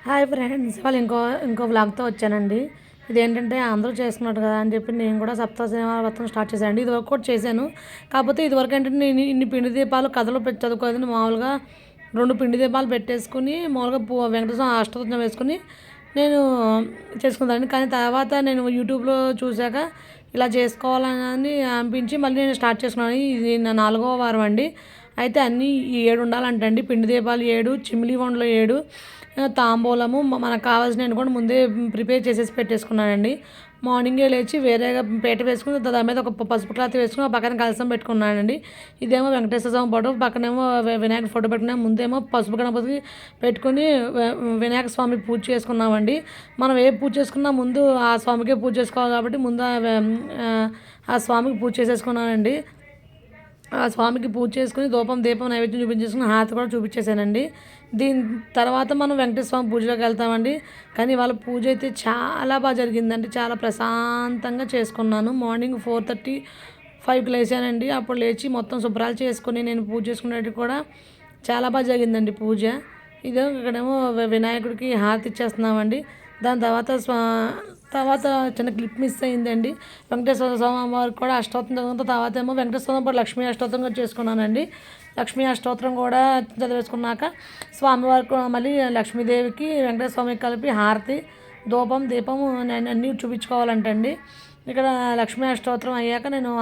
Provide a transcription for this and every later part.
Hi friends, వాళ్ళు ఇంకో వ్లాగ్తో వచ్చానండి. ఇదేంటంటే అందరూ చేసుకున్నట్టు కదా అని చెప్పి నేను కూడా సప్తశనివారం వ్రతం స్టార్ట్ చేశానండి. ఇదివరకు కూడా చేశాను. కాకపోతే ఇదివరకు ఏంటంటే నేను ఇన్ని పిండి దీపాలు కథలు పెట్టి చదువుకోలేదని మామూలుగా 2 పిండి దీపాలు పెట్టేసుకుని మామూలుగా వెంకటేశ్వర అష్టోత్తరం వేసుకుని నేను చేసుకుంటానండి. కానీ తర్వాత నేను యూట్యూబ్లో చూశాక ఇలా చేసుకోవాలని అనిపించి మళ్ళీ నేను స్టార్ట్ చేసుకున్నాను. ఇది నా 4వ వారం అండి. అయితే అన్నీ 7 ఉండాలంటండి. పిండి దీపాలు 7, చిమ్మిలి వండలు 7, తాంబూలము మనకు కావాల్సినవి కూడా ముందే ప్రిపేర్ చేసేసి పెట్టేసుకున్నానండి. మార్నింగే లేచి వేరేగా పీట వేసుకుని దాని మీద ఒక పసుపు క్లాత్ వేసుకుని ఆ పక్కన కలశం పెట్టుకున్నానండి. ఇదేమో వెంకటేశ్వర స్వామి ఫోటో, పక్కనేమో వినాయక ఫోటో పెట్టుకున్నా, ముందేమో పసుపు గణపతికి పెట్టుకుని వినాయక స్వామి పూజ చేసుకున్నామండి. మనం ఏ పూజ చేసుకున్నా ముందు ఆ స్వామికే పూజ చేసుకోవాలి కాబట్టి ముందు ఆ స్వామికి పూజ చేసేసుకున్నానండి. ఆ స్వామికి పూజ చేసుకుని దీపం నైవేద్యం చూపించేసుకుని హారతి కూడా చూపించేసానండి. దీని తర్వాత మనం వెంకటేశ్వర స్వామి పూజలోకి వెళ్తామండి. కానీ వాళ్ళ పూజ అయితే చాలా బాగా జరిగిందండి. చాలా ప్రశాంతంగా చేసుకున్నాను. మార్నింగ్ 4:30, 5కి లేచానండి. అప్పుడు లేచి మొత్తం శుభ్రాలు చేసుకుని నేను పూజ చేసుకునేది కూడా చాలా బాగా జరిగిందండి పూజ. ఇక్కడేమో వినాయకుడికి హారతి ఇచ్చేస్తున్నామండి. దాని తర్వాత చిన్న క్లిప్ మిస్ అయిందండి. వెంకటేశ్వర స్వామి వారికి కూడా అష్టోత్తరం చదువుకుంటే తర్వాత ఏమో వెంకటేశ్వర స్వామి లక్ష్మీ అష్టోత్తరం కూడా చేసుకున్నానండి. లక్ష్మీ అష్టోత్తరం కూడా చదివేసుకున్నాక స్వామివారికి మళ్ళీ లక్ష్మీదేవికి వెంకటేశ్వర స్వామికి కలిపి హారతి, దీపం అన్నీ చూపించుకోవాలంటండి. ఇక్కడ లక్ష్మీ అష్టోత్తరం అయ్యాక నేను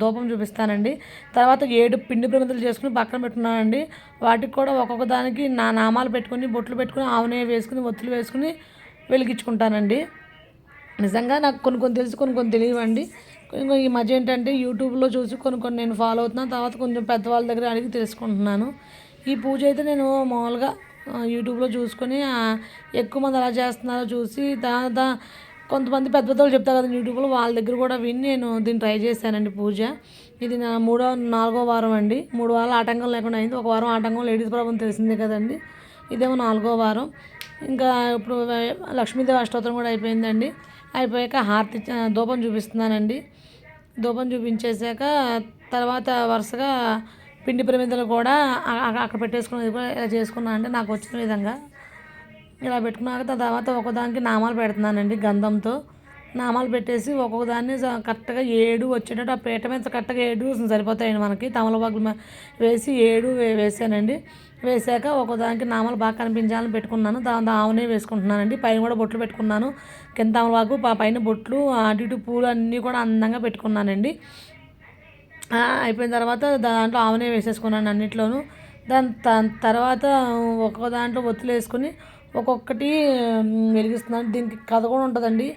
ధూపం చూపిస్తానండి. తర్వాత 7 పిండి ప్రమిదలు చేసుకుని పక్కన పెట్టుకున్నానండి. వాటికి కూడా ఒక్కొక్క దానికి నా నామాలు పెట్టుకుని బొట్లు పెట్టుకుని ఆవునే వేసుకుని ఒత్తులు వేసుకుని వెలిగించుకుంటానండి. నిజంగా నాకు కొన్ని తెలుసు, కొన్ని తెలియవండి. ఈ మధ్య ఏంటంటే యూట్యూబ్లో చూసి కొన్ని నేను ఫాలో అవుతున్నాను. తర్వాత కొంచెం పెద్దవాళ్ళ దగ్గర అడిగి తెలుసుకుంటున్నాను. ఈ పూజ అయితే నేను మామూలుగా యూట్యూబ్లో చూసుకొని ఎక్కువ మంది ఎలా చేస్తున్నారో చూసి కొంతమంది పెద్దవాళ్ళు చెప్తారు కదా యూట్యూబ్లో, వాళ్ళ దగ్గర కూడా విని నేను దీన్ని ట్రై చేశానండి పూజ. ఇది నా 4వ వారం అండి. 3 వారాలు ఆటంకం లేకుండా అయింది. ఒక వారం ఆటంకం లేడీస్ ప్రాబ్లం తెలిసిందే కదండి. ఇదేమో 4వ వారం. ఇంకా ఇప్పుడు లక్ష్మీదేవి అష్టోత్తరం కూడా అయిపోయిందండి. అయిపోయాక ధూపం చూపిస్తున్నానండి. ధూపం చూపించేశాక తర్వాత వరుసగా పిండి ప్రమిదలు కూడా అక్కడ పెట్టేసుకున్నది కూడా ఇలా చేసుకున్నానంటే నాకు వచ్చిన విధంగా ఇలా పెట్టుకున్నాక తర్వాత ఒక్కొక్కదానికి నామాలు పెడుతున్నానండి. గంధంతో నామాలు పెట్టేసి ఒక్కొక్కదాన్ని కరెక్ట్గా 7 వచ్చేటట్టు ఆ పీట మీద కరెక్ట్గా 7 సరిపోతాయండి మనకి. తమలపాకులు వేసి 7 వేసానండి. వేసాక ఒక్కొక్కదానికి నామాలు బాగా కనిపించాలని పెట్టుకున్నాను. దాని ఆవునే వేసుకుంటున్నానండి. పైన కూడా బొట్లు పెట్టుకున్నాను. కింద తమలపాకు, పైన బొట్లు, అటు ఇటు పూలు అన్నీ కూడా అందంగా పెట్టుకున్నానండి. అయిపోయిన తర్వాత దాంట్లో ఆవునే వేసేసుకున్నాను అన్నిట్లోనూ. దాని తర్వాత ఒక్కొక్క దాంట్లో ఒత్తులు వేసుకుని ఒక్కొక్కటి వెలిగిస్తున్నాను. దీనికి కథ కూడా ఉంటుందండి.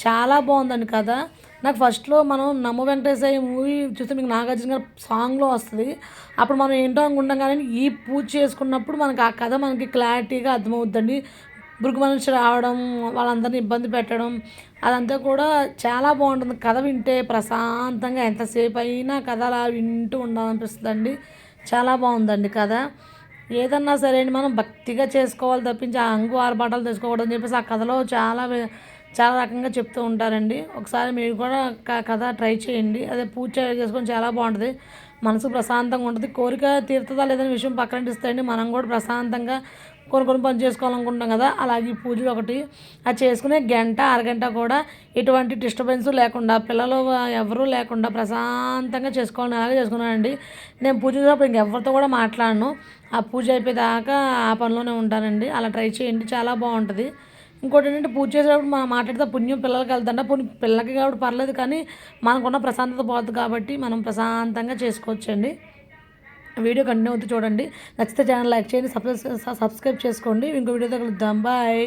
చాలా బాగుందండి కథ. నాకు ఫస్ట్లో మనం నమో వెంకటేశయ్య మూవీ చూస్తే మీకు నాగార్జున గారి సాంగ్లో వస్తుంది. అప్పుడు మనం ఏంటో అనుకుంటాం, కానీ ఈ పూజ చేసుకున్నప్పుడు మనకు ఆ కథ మనకి క్లారిటీగా అర్థమవుతుందండి. భృగు మనిషి రావడం, వాళ్ళందరినీ ఇబ్బంది పెట్టడం, అదంతా కూడా చాలా బాగుంటుంది. కథ వింటే ప్రశాంతంగా ఎంతసేపు అయినా కథ అలా వింటూ ఉండాలనిపిస్తుందండి. చాలా బాగుందండి కథ. ఏదన్నా సరే అండి మనం భక్తిగా చేసుకోవాలి తప్పించి ఆ ఆర్భాటాలు తెచ్చుకోకూడదని చెప్పేసి ఆ కథలో చాలా రకంగా చెప్తూ ఉంటారండి. ఒకసారి మీరు కూడా కథ ట్రై చేయండి. అదే పూజ చేసుకొని చాలా బాగుంటుంది. మనసు ప్రశాంతంగా ఉంటుంది. కోరిక తీరుతుందా లేదనే విషయం పక్కన ఇస్తాయండి. మనం కూడా ప్రశాంతంగా కొన్ని పని చేసుకోవాలనుకుంటాం కదా, అలాగే ఈ పూజలు ఒకటి అది చేసుకునే అరగంట కూడా ఎటువంటి డిస్టర్బెన్స్ లేకుండా, పిల్లలు ఎవరూ లేకుండా ప్రశాంతంగా చేసుకోవాలని అలాగే చేసుకున్నానండి. నేను పూజ చేసినప్పుడు ఇంకెవరితో కూడా మాట్లాడను. ఆ పూజ అయిపోయేదాకా ఆ పనిలోనే ఉంటానండి. అలా ట్రై చేయండి, చాలా బాగుంటుంది. ఇంకోటి ఏంటంటే పూజ చేసేటప్పుడు మనం మాట్లాడితే పుణ్యం పిల్లలకి వెళ్తుంటే పిల్లలకి కాబట్టి పర్లేదు, కానీ మనకున్న ప్రశాంతత పోతుంది కాబట్టి మనం ప్రశాంతంగా చేసుకోవచ్చండి. వీడియో కంటిన్యూ అవుతూ చూడండి. నచ్చితే ఛానల్ లైక్ చేయండి, సబ్స్క్రైబ్ చేసుకోండి. ఇంకో వీడియోతో కలుద్దాం. బాయ్.